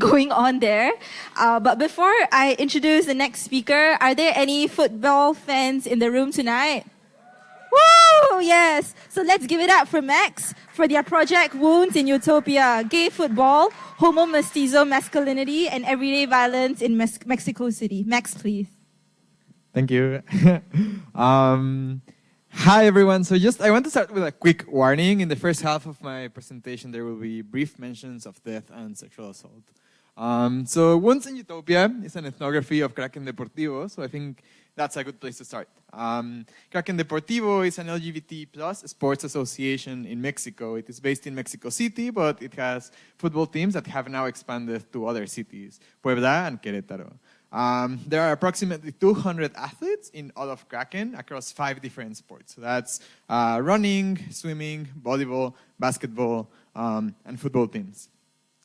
going on there. But before I introduce the next speaker, are there any football fans in the room tonight? Woo! Yes. So let's give it up for Max for their project Wounds in Utopia, Gay Football, Homomestizo Masculinity, and Everyday Violence in Mexico City. Max, please. Thank you. Hi, everyone. So I want to start with a quick warning. In the first half of my presentation, there will be brief mentions of death and sexual assault. So Wounds in Utopia is an ethnography of Kraken Deportivo, so I think that's a good place to start. Kraken Deportivo is an LGBT plus sports association in Mexico. It is based in Mexico City, but it has football teams that have now expanded to other cities, Puebla and Querétaro. There are approximately 200 athletes in all of Kraken across 5 different sports. So that's running, swimming, volleyball, basketball, and football teams.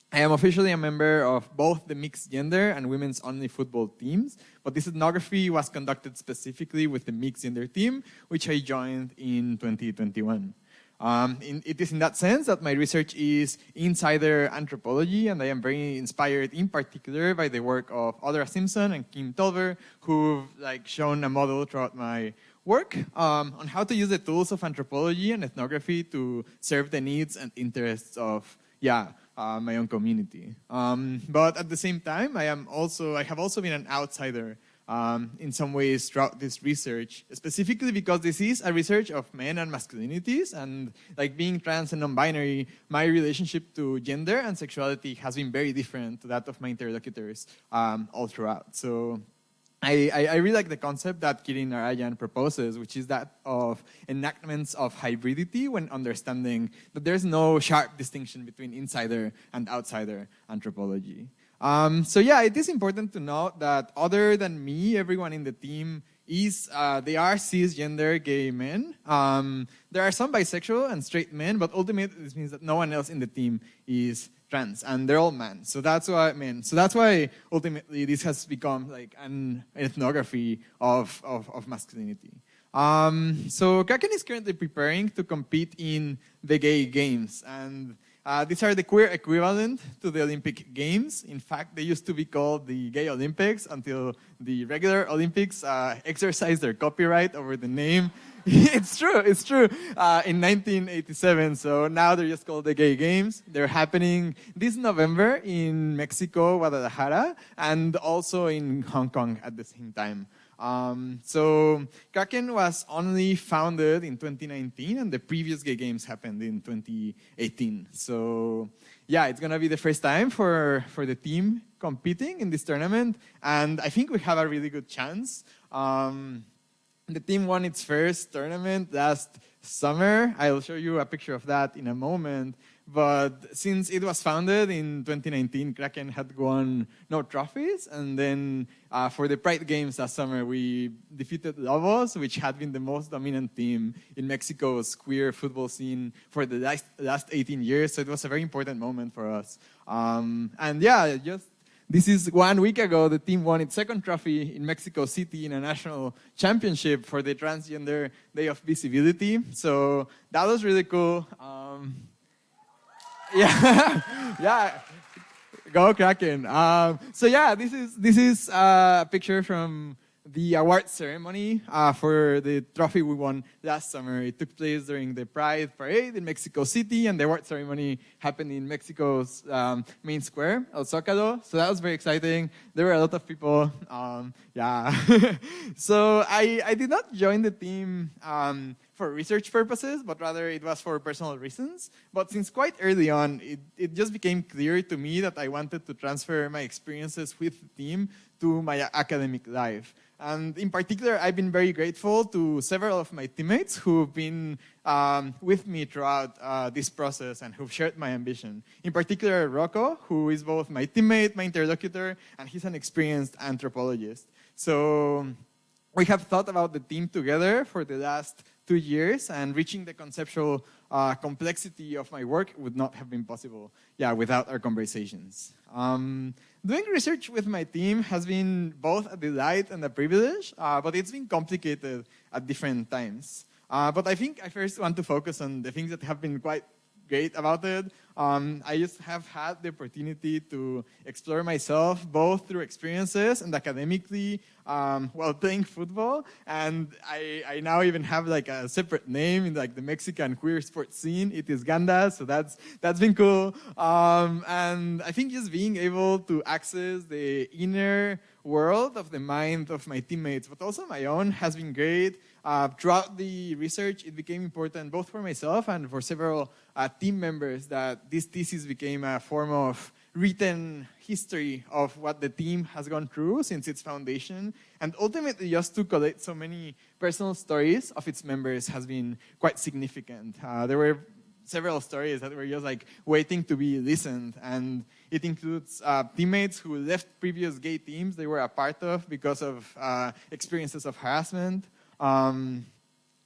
I am officially a member of both the mixed gender and women's only football teams, but this ethnography was conducted specifically with the mixed gender team, which I joined in 2021. It is in that sense that my research is insider anthropology, and I am very inspired in particular by the work of Audra Simpson and Kim Tolver, who've shown a model throughout my work on how to use the tools of anthropology and ethnography to serve the needs and interests of my own community. But at the same time, I have also been an outsider in some ways throughout this research, specifically because this is a research of men and masculinities, and being trans and non-binary, my relationship to gender and sexuality has been very different to that of my interlocutors all throughout. So I really like the concept that Kirin Narayan proposes, which is that of enactments of hybridity when understanding that there's no sharp distinction between insider and outsider anthropology. It is important to note that other than me, everyone in the team they are cisgender gay men. There are some bisexual and straight men, but ultimately this means that no one else in the team is trans, and they're all men. So that's why ultimately this has become an ethnography of masculinity. So Kraken is currently preparing to compete in the gay games, and these are the queer equivalent to the Olympic Games. In fact, they used to be called the Gay Olympics until the regular Olympics exercised their copyright over the name. It's true. In 1987, so now they're just called the Gay Games. They're happening this November in Mexico, Guadalajara, and also in Hong Kong at the same time. So Kraken was only founded in 2019, and the previous Gay Games happened in 2018. So it's gonna be the first time for the team competing in this tournament, and I think we have a really good chance. The team won its first tournament last summer. I'll show you a picture of that in a moment. But since it was founded in 2019, Kraken had won no trophies. And then for the Pride Games last summer, we defeated Lobos, which had been the most dominant team in Mexico's queer football scene for the last 18 years. So it was a very important moment for us. This is 1 week ago, the team won its second trophy in Mexico City in a national championship for the Transgender Day of Visibility. So that was really cool. Go Kraken. This is a picture from the award ceremony for the trophy we won last summer. It took place during the Pride Parade in Mexico City, and the award ceremony happened in Mexico's main square, El Zócalo. So that was very exciting. There were a lot of people. So I did not join the team for research purposes, but rather it was for personal reasons. But since quite early on, it just became clear to me that I wanted to transfer my experiences with the team to my academic life. And in particular, I've been very grateful to several of my teammates who've been with me throughout this process and who've shared my ambition. In particular, Rocco, who is both my teammate, my interlocutor, and he's an experienced anthropologist. So we have thought about the team together for the last 2 years, and reaching the conceptual complexity of my work would not have been possible without our conversations. Doing research with my team has been both a delight and a privilege, but it's been complicated at different times. But I think I first want to focus on the things that have been quite great about it. I just have had the opportunity to explore myself both through experiences and academically while playing football. And I now even have like a separate name in like the Mexican queer sports scene. It is Ganda, so that's been cool. And I think just being able to access the inner world of the mind of my teammates, but also my own, has been great. Throughout the research, it became important both for myself and for several team members that this thesis became a form of written history of what the team has gone through since its foundation. And ultimately, just to collect so many personal stories of its members has been quite significant. There were several stories that were just like waiting to be listened, and it includes teammates who left previous gay teams they were a part of because of experiences of harassment.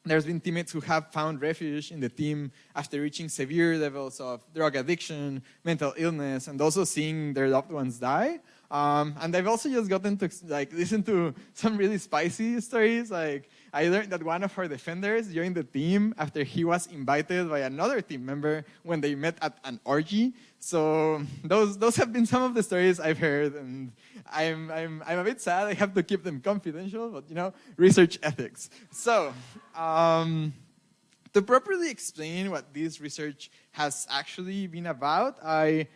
There's been teammates who have found refuge in the team after reaching severe levels of drug addiction, mental illness, and also seeing their loved ones die. And I've also just gotten to like listen to some really spicy stories. Like I learned that one of our defenders joined the team after he was invited by another team member when they met at an orgy. So those have been some of the stories I've heard, and I'm a bit sad I have to keep them confidential, but you know, research ethics. So to properly explain what this research has actually been about, I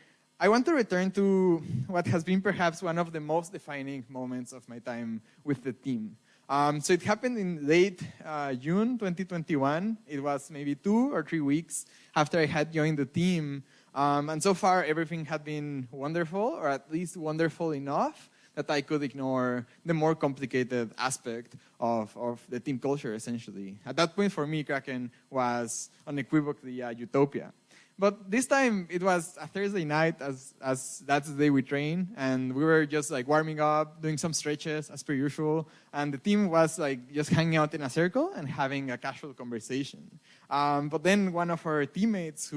want to return to what has been perhaps one of the most defining moments of my time with the team. So it happened in late June 2021. It was maybe 2 or 3 weeks after I had joined the team. And so far, everything had been wonderful, or at least wonderful enough that I could ignore the more complicated aspect of the team culture, essentially. At that point, for me, Kraken was unequivocally a utopia. But this time, it was a Thursday night, as that's the day we train, and we were just like warming up, doing some stretches as per usual, and the team was like just hanging out in a circle and having a casual conversation. But then one of our teammates,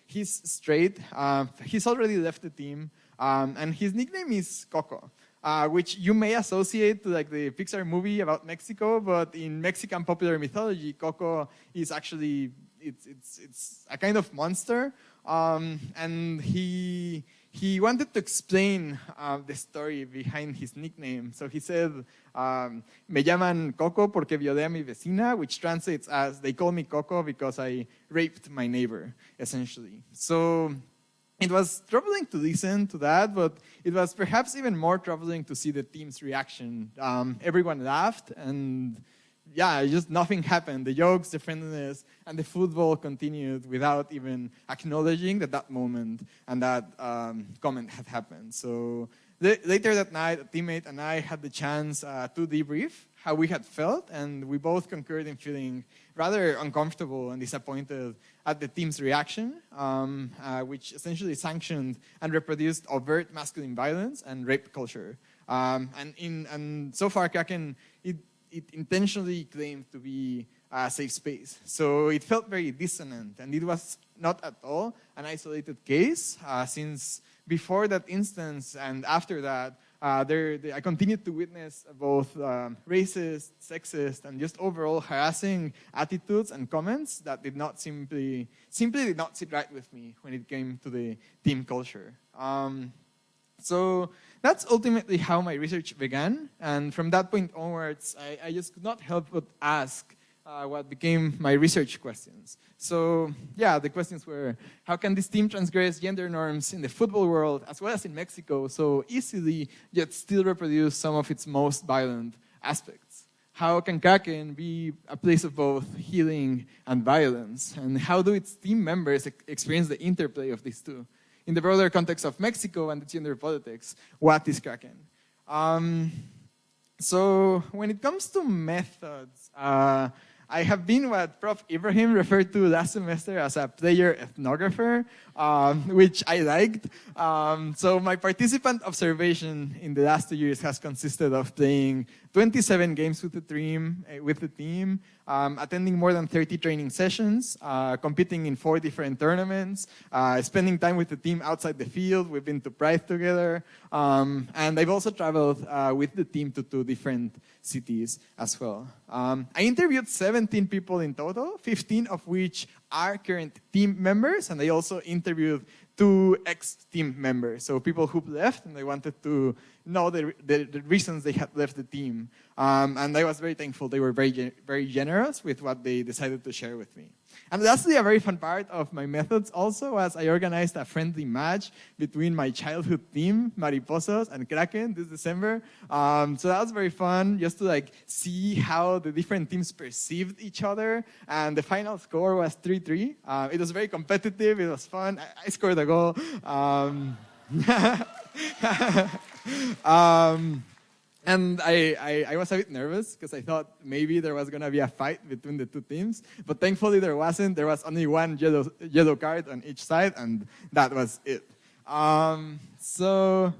he's straight, he's already left the team, and his nickname is Coco, which you may associate to like the Pixar movie about Mexico, but in Mexican popular mythology, Coco is actually it's a kind of monster, and he wanted to explain the story behind his nickname. So he said, "Me llaman Coco porque violé a mi vecina," which translates as "they call me Coco because I raped my neighbor," essentially. So it was troubling to listen to that, but it was perhaps even more troubling to see the team's reaction. Everyone laughed, and yeah, just nothing happened. The jokes, the friendliness, and the football continued without even acknowledging that moment and that comment had happened. So later that night, a teammate and I had the chance to debrief how we had felt, and we both concurred in feeling rather uncomfortable and disappointed at the team's reaction, which essentially sanctioned and reproduced overt masculine violence and rape culture. And so far, Kraken, it intentionally claimed to be a safe space. So it felt very dissonant, and it was not at all an isolated case, since before that instance and after that, I continued to witness both racist, sexist, and just overall harassing attitudes and comments that did not simply did not sit right with me when it came to the team culture. So that's ultimately how my research began, and from that point onwards, I just could not help but ask what became my research questions. So yeah, the questions were, how can this team transgress gender norms in the football world as well as in Mexico so easily, yet still reproduce some of its most violent aspects? How can Kraken be a place of both healing and violence? And how do its team members experience the interplay of these two? In the broader context of Mexico and its gender politics, what is Kraken? So when it comes to methods, I have been what Prof. Ibrahim referred to last semester as a player ethnographer, which I liked. So my participant observation in the last 2 years has consisted of playing 27 games with the team, attending more than 30 training sessions, competing in 4 different tournaments, spending time with the team outside the field. We've been to Pride together. And I've also traveled with the team to 2 different cities as well. I interviewed 17 people in total, 15 of which are current team members, and I also interviewed 2 ex-team members, so people who left and they wanted to know the reasons they had left the team. And I was very thankful. They were very generous with what they decided to share with me. And lastly, a very fun part of my methods also was I organized a friendly match between my childhood team, Mariposos, and Kraken this December. So that was very fun, just to see how the different teams perceived each other. And the final score was 3-3. It was very competitive. It was fun. I scored a goal. And I was a bit nervous because I thought maybe there was going to be a fight between the 2 teams. But thankfully there wasn't. There was only 1 yellow card on each side, and that was it. So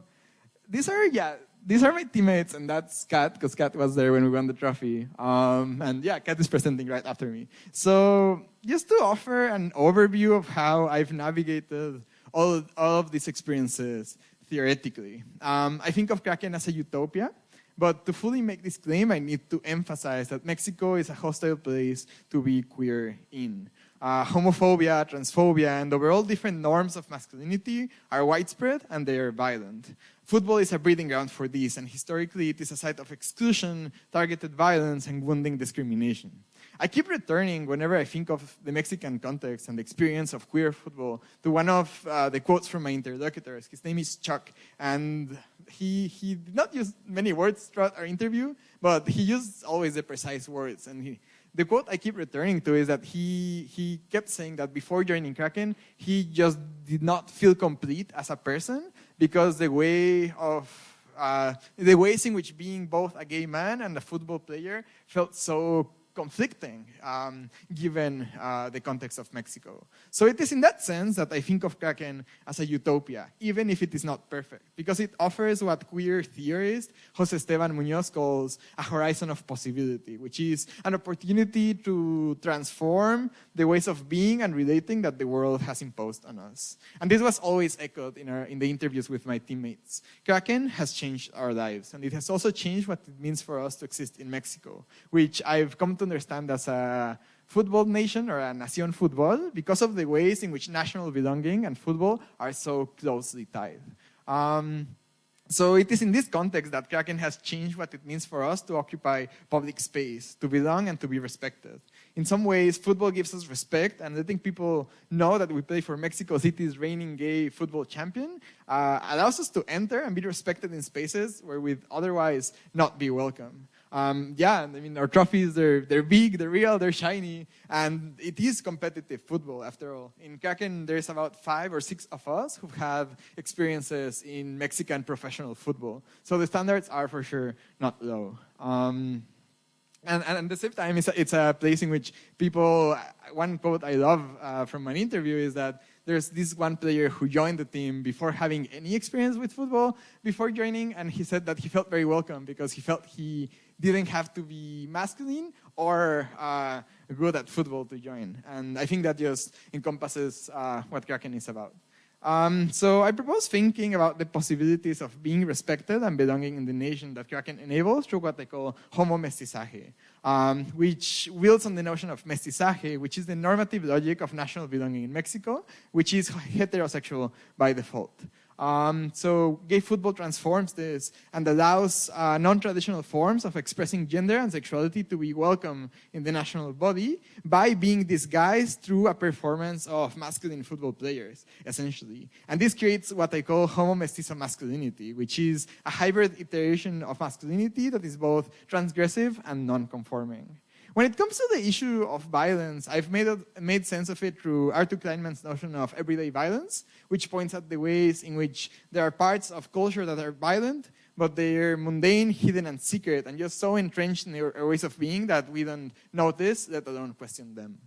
these are my teammates, and that's Kat, because Kat was there when we won the trophy. And yeah, Kat is presenting right after me. So just to offer an overview of how I've navigated all of these experiences theoretically. I think of Kraken as a utopia. But to fully make this claim, I need to emphasize that Mexico is a hostile place to be queer in. Homophobia, transphobia, and overall different norms of masculinity are widespread and they are violent. Football is a breeding ground for these, and historically it is a site of exclusion, targeted violence, and wounding discrimination. I keep returning whenever I think of the Mexican context and the experience of queer football to one of the quotes from my interlocutors. His name is Chuck, and he did not use many words throughout our interview, but he used always the precise words. And the quote I keep returning to is that he kept saying that before joining Kraken, he just did not feel complete as a person because the ways in which being both a gay man and a football player felt so conflicting given the context of Mexico. So it is in that sense that I think of Kraken as a utopia, even if it is not perfect, because it offers what queer theorist Jose Esteban Muñoz calls a horizon of possibility, which is an opportunity to transform the ways of being and relating that the world has imposed on us. And this was always echoed in the interviews with my teammates. Kraken has changed our lives, and it has also changed what it means for us to exist in Mexico, which I've come to understand as a football nation or a nación fútbol because of the ways in which national belonging and football are so closely tied. So it is in this context that Kraken has changed what it means for us to occupy public space, to belong and to be respected. In some ways, football gives us respect, and letting people know that we play for Mexico City's reigning gay football champion allows us to enter and be respected in spaces where we'd otherwise not be welcome. Yeah, I mean, our trophies, they're big, they're real, they're shiny, and it is competitive football after all. In Kraken, there's about 5 or 6 of us who have experiences in Mexican professional football. So the standards are for sure not low. And at the same time, it's a place in which people, one quote I love from an interview is that there's this one player who joined the team before having any experience with football before joining, and he said that he felt very welcome because he felt he didn't have to be masculine or good at football to join. And I think that just encompasses what Kraken is about. So I propose thinking about the possibilities of being respected and belonging in the nation that Kraken enables through what they call homomestizaje, which builds on the notion of mestizaje, which is the normative logic of national belonging in Mexico, which is heterosexual by default. So gay football transforms this and allows non-traditional forms of expressing gender and sexuality to be welcome in the national body by being disguised through a performance of masculine football players, essentially. And this creates what I call homomestizo masculinity, which is a hybrid iteration of masculinity that is both transgressive and non-conforming. When it comes to the issue of violence, I've made sense of it through Arthur Kleinman's notion of everyday violence, which points at the ways in which there are parts of culture that are violent, but they're mundane, hidden, and secret, and just so entrenched in our ways of being that we don't notice, let alone question them.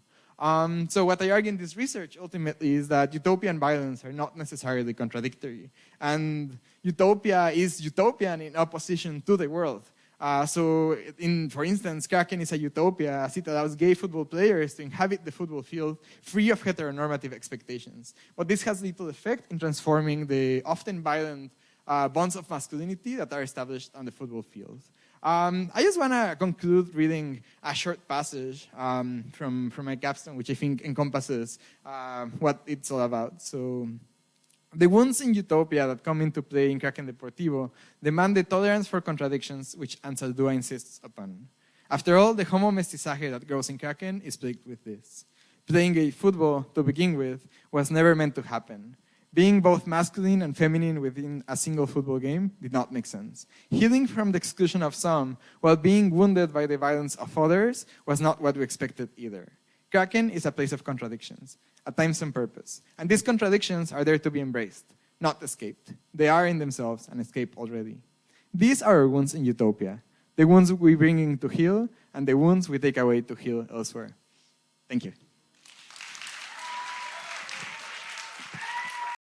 So what I argue in this research ultimately is that utopia and violence are not necessarily contradictory. And utopia is utopian in opposition to the world. For instance, Kraken is a utopia as it allows gay football players to inhabit the football field free of heteronormative expectations. But this has little effect in transforming the often violent bonds of masculinity that are established on the football field. I just want to conclude reading a short passage from my capstone, which I think encompasses what it's all about. So, the wounds in Utopia that come into play in Kraken Deportivo demand the tolerance for contradictions which Ansaldúa insists upon. After all, the homomestizaje that grows in Kraken is plagued with this. Playing gay football, to begin with, was never meant to happen. Being both masculine and feminine within a single football game did not make sense. Healing from the exclusion of some while being wounded by the violence of others was not what we expected either. Kraken is a place of contradictions, at times on purpose. And these contradictions are there to be embraced, not escaped. They are in themselves an escape already. These are our wounds in Utopia, the wounds we bring in to heal, and the wounds we take away to heal elsewhere. Thank you.